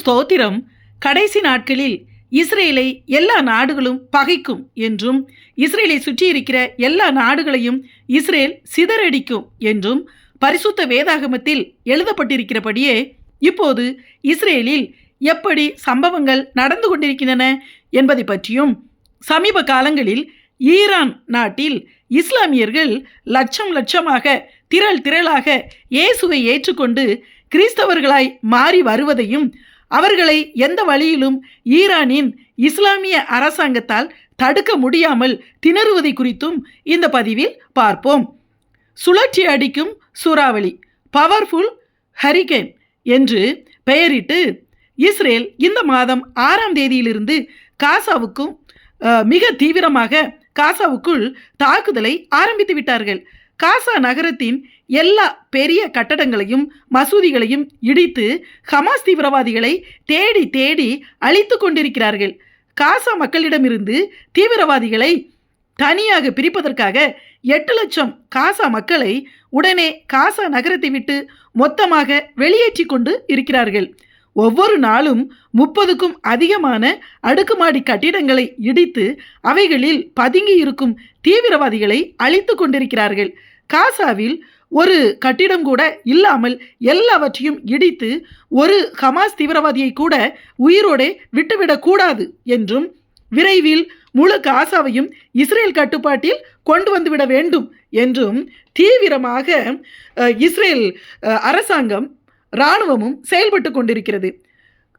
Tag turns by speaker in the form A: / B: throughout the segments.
A: ஸ்தோத்திரம். கடைசி நாட்களில் இஸ்ரேலை எல்லா நாடுகளும் பகைக்கும் என்றும் இஸ்ரேலை சுற்றி இருக்கிற எல்லா நாடுகளையும் இஸ்ரேல் சிதறடிக்கும் என்றும் பரிசுத்த வேதாகமத்தில் எழுதப்பட்டிருக்கிறபடியே இப்போது இஸ்ரேலில் எப்படி சம்பவங்கள் நடந்து கொண்டிருக்கின்றன என்பதை பற்றியும், சமீப காலங்களில் ஈரான் நாட்டில் இஸ்லாமியர்கள் லட்சம் லட்சமாக திரளாக இயேசுவை ஏற்றுக்கொண்டு கிறிஸ்தவர்களாய் மாறி வருவதையும், அவர்களை எந்த வழியிலும் ஈரானின் இஸ்லாமிய அரசாங்கத்தால் தடுக்க முடியாமல் திணறுவதை குறித்தும் இந்த பதிவில் பார்ப்போம். சுழற்சி அடிக்கும் சூறாவளி, பவர்ஃபுல் ஹரிகேன் என்று பெயரிட்டு இஸ்ரேல் இந்த மாதம் 6ஆம் தேதியிலிருந்து காசாவுக்கும் மிக தீவிரமாக காசாவுக்குள் தாக்குதலை ஆரம்பித்து விட்டார்கள். காசா நகரத்தின் எல்லா பெரிய கட்டடங்களையும் மசூதிகளையும் இடித்து ஹமாஸ் தீவிரவாதிகளை தேடி தேடி அழித்து கொண்டிருக்கிறார்கள். காசா மக்களிடமிருந்து தீவிரவாதிகளை தனியாக பிரிப்பதற்காக 8 லட்சம் காசா மக்களை உடனே காசா நகரத்தை விட்டு மொத்தமாக வெளியேற்றி கொண்டு இருக்கிறார்கள். ஒவ்வொரு நாளும் 30க்கும் அதிகமான அடுக்குமாடி கட்டிடங்களை இடித்து அவைகளில் பதுங்கி இருக்கும் தீவிரவாதிகளை அழித்து கொண்டிருக்கிறார்கள். காசாவில் ஒரு கட்டிடம் கூட இல்லாமல் எல்லாவற்றையும் இடித்து ஒரு ஹமாஸ் தீவிரவாதியை கூட உயிரோடே விட்டுவிடக்கூடாது என்றும், விரைவில் முழு காசாவையும் இஸ்ரேல் கட்டுப்பாட்டில் கொண்டு வந்துவிட வேண்டும் என்றும் தீவிரமாக இஸ்ரேல் அரசாங்கம் இராணுவமும் செயல்பட்டு கொண்டிருக்கிறது.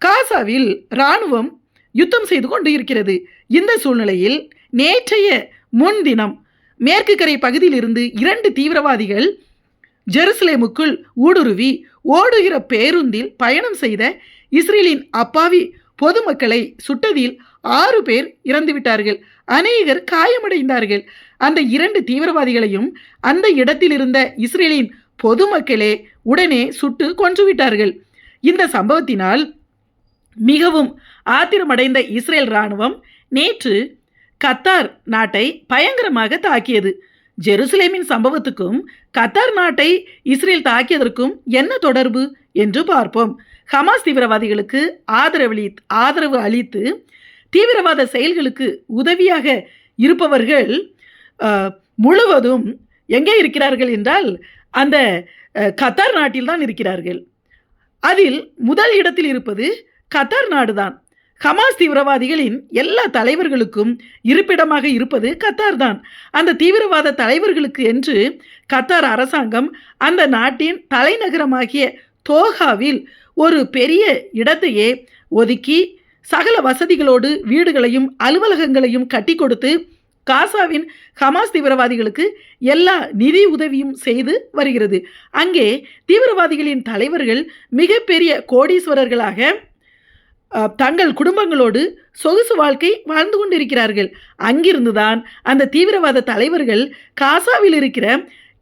A: காசாவில் இராணுவம் யுத்தம் செய்து கொண்டு இருக்கிறது. இந்த சூழ்நிலையில் நேற்றைய முன்தினம் மேற்கு கரை பகுதியிலிருந்து 2 தீவிரவாதிகள் ஜெருசலேமுக்குள் ஊடுருவி ஓடுகிற பேருந்தில் பயணம் செய்த இஸ்ரேலின் அப்பாவி பொதுமக்களை சுட்டதில் 6 பேர் இறந்துவிட்டார்கள். அநேகர் காயமடைந்தார்கள். அந்த 2 தீவிரவாதிகளையும் அந்த இடத்தில் இருந்த இஸ்ரேலின் பொதுமக்களே உடனே சுட்டு கொன்றுவிட்டார்கள். இந்த சம்பவத்தினால் மிகவும் ஆத்திரமடைந்த இஸ்ரேல் இராணுவம் நேற்று கத்தார் நாட்டை பயங்கரமாக தாக்கியது. ஜெருசலேமின் சம்பவத்துக்கும் கத்தார் நாட்டை இஸ்ரேல் தாக்கியதற்கும் என்ன தொடர்பு என்று பார்ப்போம். ஹமாஸ் தீவிரவாதிகளுக்கு ஆதரவு அளித்து தீவிரவாத செயல்களுக்கு உதவியாக இருப்பவர்கள் முழுவதும் எங்கே இருக்கிறார்கள் என்றால் அந்த கத்தார் நாட்டில் தான் இருக்கிறார்கள். அதில் முதல் இடத்தில் இருப்பது கத்தார் நாடுதான். ஹமாஸ் தீவிரவாதிகளின் எல்லா தலைவர்களுக்கும் இருப்பிடமாக இருப்பது கத்தார் தான். அந்த தீவிரவாத தலைவர்களுக்கு என்று கத்தார் அரசாங்கம் அந்த நாட்டின் தலைநகரமாகிய தோஹாவில் ஒரு பெரிய இடத்தையே ஒதுக்கி சகல வசதிகளோடு வீடுகளையும் அலுவலகங்களையும் கட்டி கொடுத்து காசாவின் ஹமாஸ் தீவிரவாதிகளுக்கு எல்லா நிதி உதவியும் செய்து வருகிறது. அங்கே தீவிரவாதிகளின் தலைவர்கள் மிகப்பெரிய கோடீஸ்வரர்களாக தங்கள் குடும்பங்களோடு சொகுசு வாழ்க்கை வாழ்ந்து கொண்டிருக்கிறார்கள். அங்கிருந்துதான் அந்த தீவிரவாத தலைவர்கள் காசாவில் இருக்கிற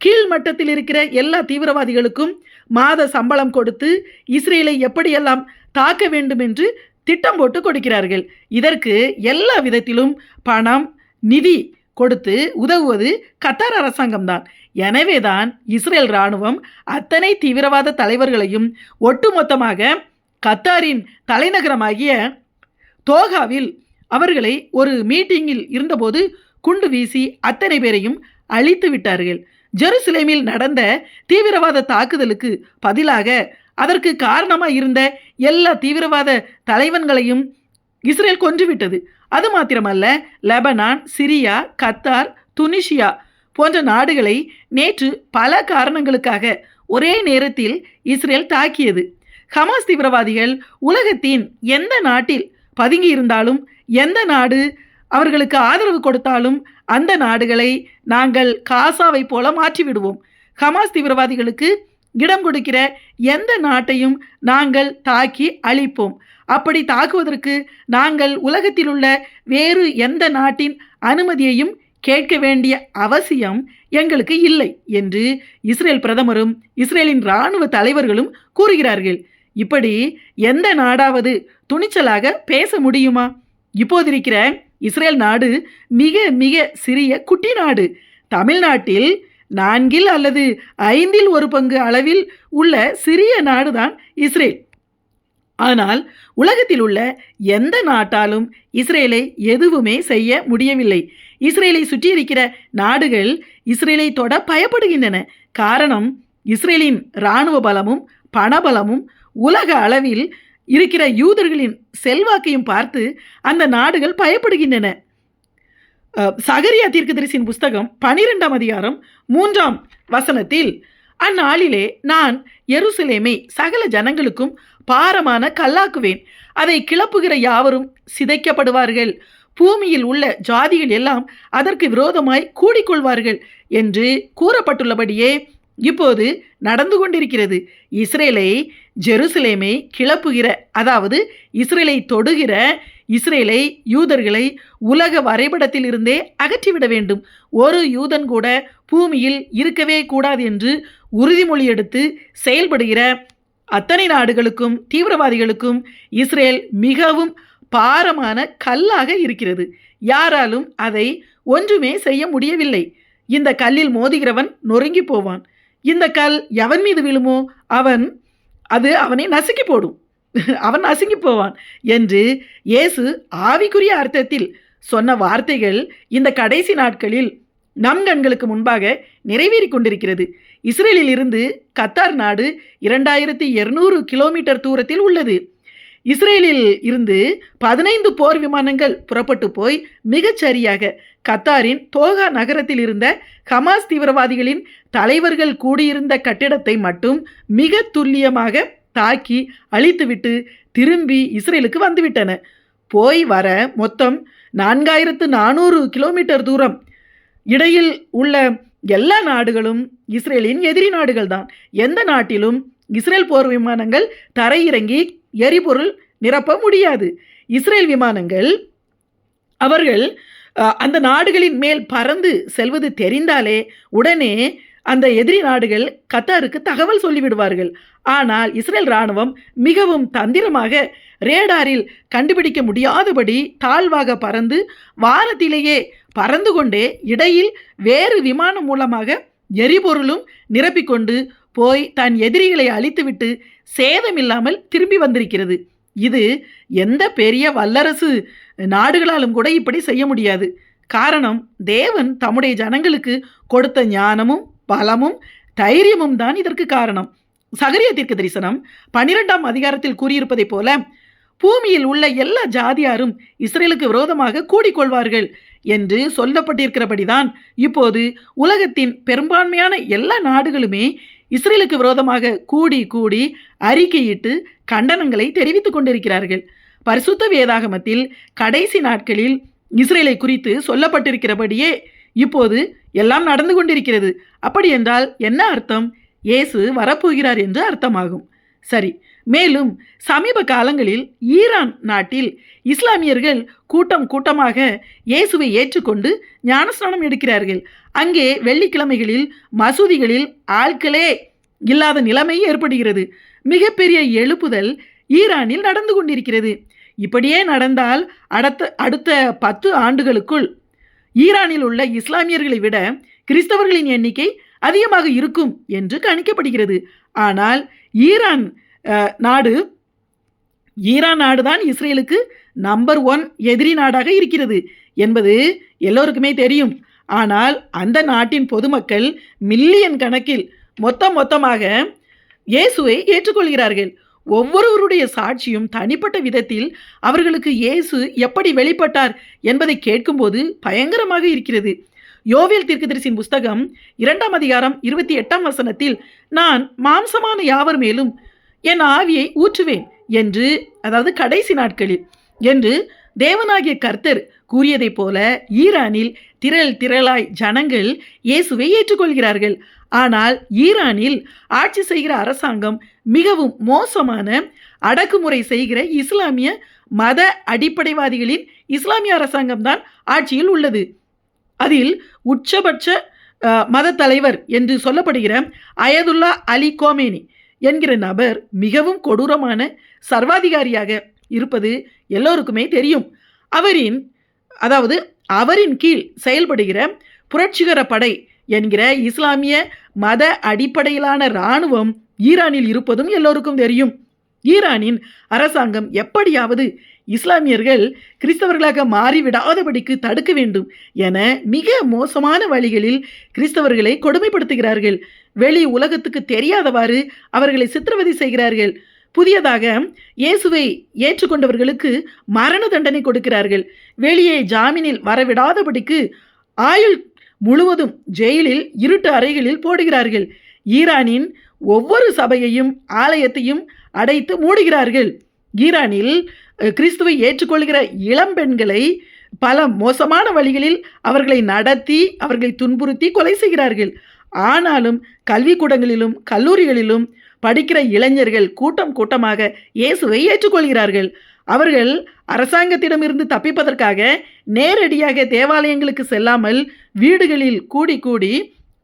A: கீழ்மட்டத்தில் இருக்கிற எல்லா தீவிரவாதிகளுக்கும் மாத சம்பளம் கொடுத்து இஸ்ரேலை எப்படியெல்லாம் தாக்க வேண்டும் என்று திட்டம் போட்டு கொடுக்கிறார்கள். இதற்கு எல்லா விதத்திலும் பணம் நிதி கொடுத்து உதவுவது கத்தார் அரசாங்கம்தான். எனவேதான் இஸ்ரேல் இராணுவம் அத்தனை தீவிரவாத தலைவர்களையும் ஒட்டுமொத்தமாக கத்தாரின் தலைநகரமாகிய தோஹாவில் அவர்களை ஒரு மீட்டிங்கில் இருந்தபோது குண்டு வீசி அத்தனை பேரையும் அழித்து விட்டார்கள். ஜெருசலேமில் நடந்த தீவிரவாத தாக்குதலுக்கு பதிலாக அதற்கு காரணமாக இருந்த எல்லா தீவிரவாத தலைவன்களையும் இஸ்ரேல் கொன்றுவிட்டது. அது மாத்திரமல்ல, லெபனான், சிரியா, கத்தார், துனிசியா போன்ற நாடுகளை நேற்று பல காரணங்களுக்காக ஒரே நேரத்தில் இஸ்ரேல் தாக்கியது. ஹமாஸ் தீவிரவாதிகள் உலகத்தின் எந்த நாட்டில் பதுங்கி இருந்தாலும், எந்த நாடு அவர்களுக்கு ஆதரவு கொடுத்தாலும் அந்த நாடுகளை நாங்கள் காசாவை போல மாற்றிவிடுவோம். ஹமாஸ் தீவிரவாதிகளுக்கு இடம் கொடுக்கிற எந்த நாட்டையும் நாங்கள் தாக்கி அழிப்போம். அப்படி தாக்குவதற்கு நாங்கள் உலகத்தில் உள்ள வேறு எந்த நாட்டின் அனுமதியையும் கேட்க வேண்டிய அவசியம் எங்களுக்கு இல்லை என்று இஸ்ரேல் பிரதமரும் இஸ்ரேலின் இராணுவ தலைவர்களும் கூறுகிறார்கள். இப்படி எந்த நாடாவது துணிச்சலாக பேச முடியுமா? இப்போதிருக்கிற இஸ்ரேல் நாடு மிக மிக சிறிய குட்டி நாடு. தமிழ்நாட்டில் 4 அல்லது 5 1 பங்கு அளவில் உள்ள சிறிய நாடுதான் இஸ்ரேல். ஆனால் உலகத்தில் உள்ள எந்த நாட்டாலும் இஸ்ரேலை எதுவுமே செய்ய முடியவில்லை. இஸ்ரேலை சுற்றியிருக்கிற நாடுகள் இஸ்ரேலை தொட பயப்படுகின்றன. காரணம், இஸ்ரேலின் இராணுவ பலமும் பணபலமும் உலக அளவில் இருக்கிற யூதர்களின் செல்வாக்கையும் பார்த்து அந்த நாடுகள் பயப்படுகின்றன. சகரியா தீர்க்கதரிசியின் புஸ்தகம் 12ஆம் அதிகாரம் 3ஆம் வசனத்தில், அந்நாளிலே நான் எருசலேமை சகல ஜனங்களுக்கும் பாரமான கல்லாக்குவேன், அதை கிளப்புகிற யாவரும் சிதைக்கப்படுவார்கள், பூமியில் உள்ள ஜாதிகள் எல்லாம் அதற்கு விரோதமாய் கூடிக்கொள்வார்கள் என்று கூறப்பட்டுள்ளபடியே இப்போது நடந்து கொண்டிருக்கிறது. இஸ்ரேலை, ஜெருசலேமை கிளப்புகிற, அதாவது இஸ்ரேலை தொடுகிற, இஸ்ரேலை, யூதர்களை உலக வரைபடத்தில் இருந்தே அகற்றிவிட வேண்டும். ஒரு யூதன் கூட பூமியில் இருக்கவே கூடாது என்று உறுதிமொழி எடுத்து செயல்படுகிற அத்தனை நாடுகளுக்கும் தீவிரவாதிகளுக்கும் இஸ்ரேல் மிகவும் பாரமான கல்லாக இருக்கிறது. யாராலும் அதை ஒன்றுமே செய்ய முடியவில்லை. இந்த கல்லில் மோதுகிறவன் நொறுங்கி போவான். இந்த கல் எவன் மீது விழுமோ அது அவனை நசுக்கி போடும், அவன் நசுங்கி போவான் என்று இயேசு ஆவிக்குரிய அர்த்தத்தில் சொன்ன வார்த்தைகள் இந்த கடைசி நாட்களில் நம் கண்களுக்கு முன்பாக நிறைவேறி கொண்டிருக்கிறது. இஸ்ரேலில் இருந்து கத்தார் நாடு 2200 கிலோமீட்டர் தூரத்தில் உள்ளது. இஸ்ரேலில் இருந்து 15 போர் விமானங்கள் புறப்பட்டு போய் மிகச்சரியாக கத்தாரின் தோகா நகரத்தில் இருந்த ஹமாஸ் தீவிரவாதிகளின் தலைவர்கள் கூடியிருந்த கட்டிடத்தை மட்டும் மிக துல்லியமாக தாக்கி அழித்துவிட்டு திரும்பி இஸ்ரேலுக்கு வந்துவிட்டன. போய் வர மொத்தம் 4400 கிலோமீட்டர் தூரம். இடையில் உள்ள எல்லா நாடுகளும் இஸ்ரேலின் எதிரி நாடுகள் தான். எந்த நாட்டிலும் இஸ்ரேல் போர் விமானங்கள் தரையிறங்கி எரிபொருள் நிரப்ப முடியாது. இஸ்ரேல் விமானங்கள் அவர்கள் அந்த நாடுகளின் மேல் பறந்து செல்வது தெரிந்தாலே உடனே அந்த எதிரி நாடுகள் கத்தாருக்கு தகவல் சொல்லிவிடுவார்கள். ஆனால் இஸ்ரேல் இராணுவம் மிகவும் தந்திரமாக ரேடாரில் கண்டுபிடிக்க முடியாதபடி தாழ்வாக பறந்து வானத்திலேயே பறந்து கொண்டே இடையில் வேறு விமானம் மூலமாக எரிபொருளும் நிரப்பிக்கொண்டு போய் தன் எதிரிகளை அழித்துவிட்டு சேதமில்லாமல் திரும்பி வந்திருக்கிறது. இது எந்த பெரிய வல்லரசு நாடுகளாலும் கூட இப்படி செய்ய முடியாது. காரணம், தேவன் தம்முடைய ஜனங்களுக்கு கொடுத்த ஞானமும் பலமும் தைரியமும் தான் இதற்கு காரணம். சகரியா தீர்க்கதரிசனம் 12ஆம் அதிகாரத்தில் கூறியிருப்பதை போல பூமியில் உள்ள எல்லா ஜாதியாரும் இஸ்ரேலுக்கு விரோதமாக கூடிக்கொள்வார்கள் என்று சொல்லப்பட்டிருக்கிறபடிதான் இப்போது உலகத்தின் பெரும்பான்மையான எல்லா நாடுகளுமே இஸ்ரேலுக்கு விரோதமாக கூடி அறிக்கையிட்டு கண்டனங்களை தெரிவித்துக் கொண்டிருக்கிறார்கள். பரிசுத்த வேதாகமத்தில் கடைசி நாட்களில் இஸ்ரேலை குறித்து சொல்லப்பட்டிருக்கிறபடியே இப்போது எல்லாம் நடந்து கொண்டிருக்கிறது. அப்படி என்றால் என்ன அர்த்தம்? இயேசு வரப்போகிறார் என்று அர்த்தமாகும். சரி, மேலும் சமீப காலங்களில் ஈரான் நாட்டில் இஸ்லாமியர்கள் கூட்டமாக இயேசுவை ஏற்றுக்கொண்டு ஞானஸ்நானம் எடுக்கிறார்கள். அங்கே வெள்ளிக்கிழமைகளில் மசூதிகளில் ஆட்களே இல்லாத நிலைமை ஏற்படுகிறது. மிகப்பெரிய எழுப்புதல் ஈரானில் நடந்து கொண்டிருக்கிறது. இப்படியே நடந்தால் அடுத்த 10 ஆண்டுகளுக்குள் ஈரானில் உள்ள இஸ்லாமியர்களை விட கிறிஸ்தவர்களின் எண்ணிக்கை அதிகமாக இருக்கும் என்று கணிக்கப்படுகிறது. ஆனால் ஈரான் நாடுதான் இஸ்ரேலுக்கு நம்பர் 1 எதிரி நாடாக இருக்கிறது என்பது எல்லோருக்குமே தெரியும். ஆனால் அந்த நாட்டின் பொதுமக்கள் மில்லியன் கணக்கில் மொத்தமாக இயேசுவை ஏற்றுக்கொள்கிறார்கள். ஒவ்வொருவருடைய சாட்சியும் தனிப்பட்ட விதத்தில் அவர்களுக்கு இயேசு எப்படி வெளிப்பட்டார் என்பதை கேட்கும்போது பயங்கரமாக இருக்கிறது. யோவேல் தீர்க்கதரிசியின் புஸ்தகம் 2ஆம் அதிகாரம் 28ஆம் வசனத்தில், நான் மாம்சமான யாவர் மேலும் என் ஆவியை ஊற்றுவேன் என்று, அதாவது கடைசி நாட்களில் என்று தேவனாகிய கர்த்தர் கூறியதைப் போல ஈரானில் திரளாய் ஜனங்கள் இயேசுவை ஏற்றுக்கொள்கிறார்கள். ஆனால் ஈரானில் ஆட்சி செய்கிற அரசாங்கம் மிகவும் மோசமான அடக்குமுறை செய்கிற இஸ்லாமிய மத அடிப்படைவாதிகளின் இஸ்லாமிய அரசாங்கம்தான் ஆட்சியில் உள்ளது. அதில் உச்சபட்ச மத தலைவர் என்று சொல்லப்படுகிற அயதுல்லா அலி கோமேனி என்கிற நபர் மிகவும் கொடூரமான சர்வாதிகாரியாக இருப்பது எல்லோருக்குமே தெரியும். அவரின் கீழ் செயல்படுகிற புரட்சிகர படை என்கிற இஸ்லாமிய மத அடிப்படையிலான இராணுவம் ஈரானில் இருப்பதும் எல்லோருக்கும் தெரியும். ஈரானின் அரசாங்கம் எப்படியாவது இஸ்லாமியர்கள் கிறிஸ்தவர்களாக மாறிவிடாதபடிக்கு தடுக்க வேண்டும் என மிக மோசமான வழிகளில் கிறிஸ்தவர்களை கொடுமைப்படுத்துகிறார்கள். வெளி உலகத்துக்கு தெரியாதவாறு அவர்களை சித்திரவதை செய்கிறார்கள். புதியதாக இயேசுவை ஏற்றுக்கொண்டவர்களுக்கு மரண தண்டனை கொடுக்கிறார்கள். வெளியே ஜாமீனில் வரவிடாதபடிக்கு ஆயுள் முழுவதும் ஜெயிலில் இருட்டு அறைகளில் போடுகிறார்கள். ஈரானின் ஒவ்வொரு சபையையும் ஆலயத்தையும் அடைத்து மூடுகிறார்கள். ஈரானில் கிறிஸ்துவை ஏற்றுக்கொள்கிற இளம்பெண்களை பல மோசமான வழிகளில் அவர்களை நடத்தி அவர்களை துன்புறுத்தி கொலை செய்கிறார்கள். ஆனாலும் கல்விக்கூடங்களிலும் கல்லூரிகளிலும் படிக்கிற இளைஞர்கள் கூட்டம் கூட்டமாக இயேசுவை ஏற்றுக்கொள்கிறார்கள். அவர்கள் அரசாங்கத்திடமிருந்து தப்பிப்பதற்காக நேரடியாக தேவாலயங்களுக்கு செல்லாமல் வீடுகளில் கூடி கூடி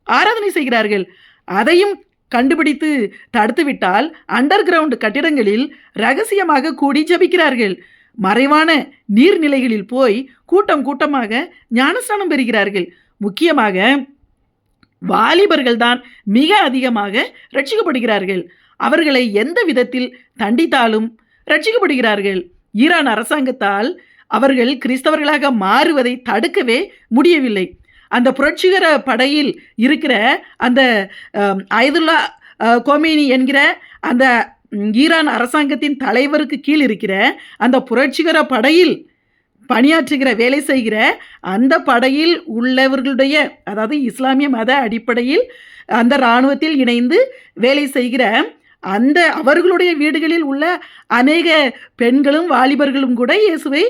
A: ஆராதனை செய்கிறார்கள். அதையும் கண்டுபிடித்து தடுத்துவிட்டால் அண்டர் கிரவுண்ட் கட்டிடங்களில் ரகசியமாக கூடி ஜபிக்கிறார்கள். மறைவான நீர்நிலைகளில் போய் கூட்டம் கூட்டமாக ஞானஸ்நானம் பெறுகிறார்கள். முக்கியமாக வாலிபர்கள் தான் மிக அதிகமாக ரட்சிக்கப்படுகிறார்கள். அவர்களை எந்த விதத்தில் தண்டித்தாலும் ரட்சிக்கப்படுகிறார்கள். ஈரான் அரசாங்கத்தால் அவர்கள் கிறிஸ்தவர்களாக மாறுவதை தடுக்கவே முடியவில்லை. அந்த புரட்சிகர படையில் இருக்கிற அந்த அயதுல்லா கொமேனி என்கிற அந்த ஈரான் அரசாங்கத்தின் தலைவருக்கு கீழ் இருக்கிற அந்த புரட்சிகர படையில் பணியாற்றுகிற வேலை செய்கிற அந்த படையில் உள்ளவர்களுடைய, அதாவது இஸ்லாமிய மத அடிப்படையில் அந்த இராணுவத்தில் இணைந்து வேலை செய்கிற அந்த அவர்களுடைய வீடுகளில் உள்ள அநேக பெண்களும் வாலிபர்களும் கூட இயேசுவை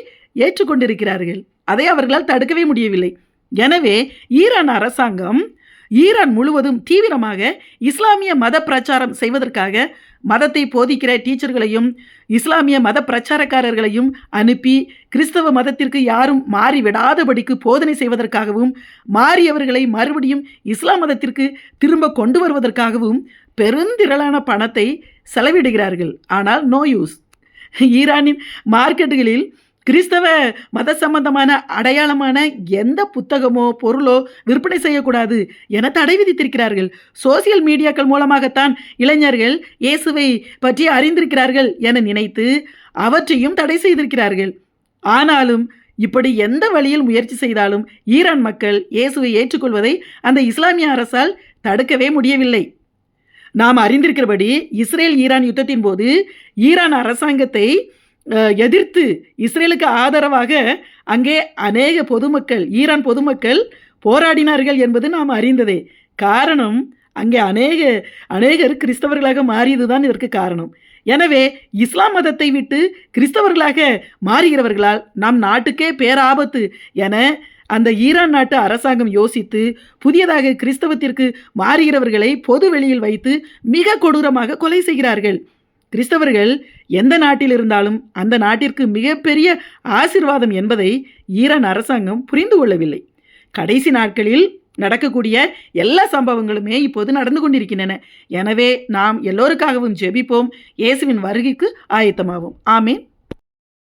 A: ஏற்றுக்கொண்டிருக்கிறார்கள். அதை அவர்களால் தடுக்கவே முடியவில்லை. எனவே ஈரான் அரசாங்கம் ஈரான் முழுவதும் தீவிரமாக இஸ்லாமிய மத பிரச்சாரம் செய்வதற்காக மதத்தை போதிக்கிற டீச்சர்களையும் இஸ்லாமிய மத பிரச்சாரக்காரர்களையும் அனுப்பி கிறிஸ்தவ மதத்திற்கு யாரும் மாறிவிடாதபடிக்கு போதனை செய்வதற்காகவும் மாறியவர்களை மறுபடியும் இஸ்லாம் மதத்திற்கு திரும்ப கொண்டு வருவதற்காகவும் பெருந்திரளான பணத்தை செலவிடுகிறார்கள். ஆனால் நோ யூஸ். ஈரானின் மார்க்கெட்டுகளில் கிறிஸ்தவ மத சம்பந்தமான அடையாளமான எந்த புத்தகமோ பொருளோ விற்பனை செய்யக்கூடாது என தடை விதித்திருக்கிறார்கள். சோசியல் மீடியாக்கள் மூலமாகத்தான் இளைஞர்கள் இயேசுவை பற்றி அறிந்திருக்கிறார்கள் என நினைத்து அவற்றையும் தடை செய்திருக்கிறார்கள். ஆனாலும் இப்படி எந்த வழியில் முயற்சி செய்தாலும் ஈரான் மக்கள் இயேசுவை ஏற்றுக்கொள்வதை அந்த இஸ்லாமிய அரசால் தடுக்கவே முடியவில்லை. நாம் அறிந்திருக்கிறபடி இஸ்ரேல் ஈரான் யுத்தத்தின் போது ஈரான் அரசாங்கத்தை எதிர்த்து இஸ்ரேலுக்கு ஆதரவாக அங்கே அநேக பொதுமக்கள், ஈரான் பொதுமக்கள் போராடினார்கள் என்பது நாம் அறிந்ததே. காரணம் அங்கே அநேகர் கிறிஸ்தவர்களாக மாறியதுதான் இதற்கு காரணம். எனவே இஸ்லாம் மதத்தை விட்டு கிறிஸ்தவர்களாக மாறுகிறவர்களால் நம் நாட்டுக்கே பேராபத்து என அந்த ஈரான் நாட்டு அரசாங்கம் யோசித்து புதியதாக கிறிஸ்தவத்திற்கு மாறுகிறவர்களை பொது வெளியில் வைத்து மிக கொடூரமாக கொலை செய்கிறார்கள். கிறிஸ்தவர்கள் எந்த நாட்டில் இருந்தாலும் அந்த நாட்டிற்கு மிகப்பெரிய ஆசீர்வாதம் என்பதை ஈரான் அரசாங்கம் புரிந்து கொள்ளவில்லை. கடைசி நாட்களில் நடக்கக்கூடிய எல்லா சம்பவங்களுமே இப்போது நடந்து கொண்டிருக்கின்றன. எனவே நாம் எல்லோருக்காகவும் ஜெபிப்போம். இயேசுவின் வருகைக்கு ஆயத்தமாவோம். ஆமென்.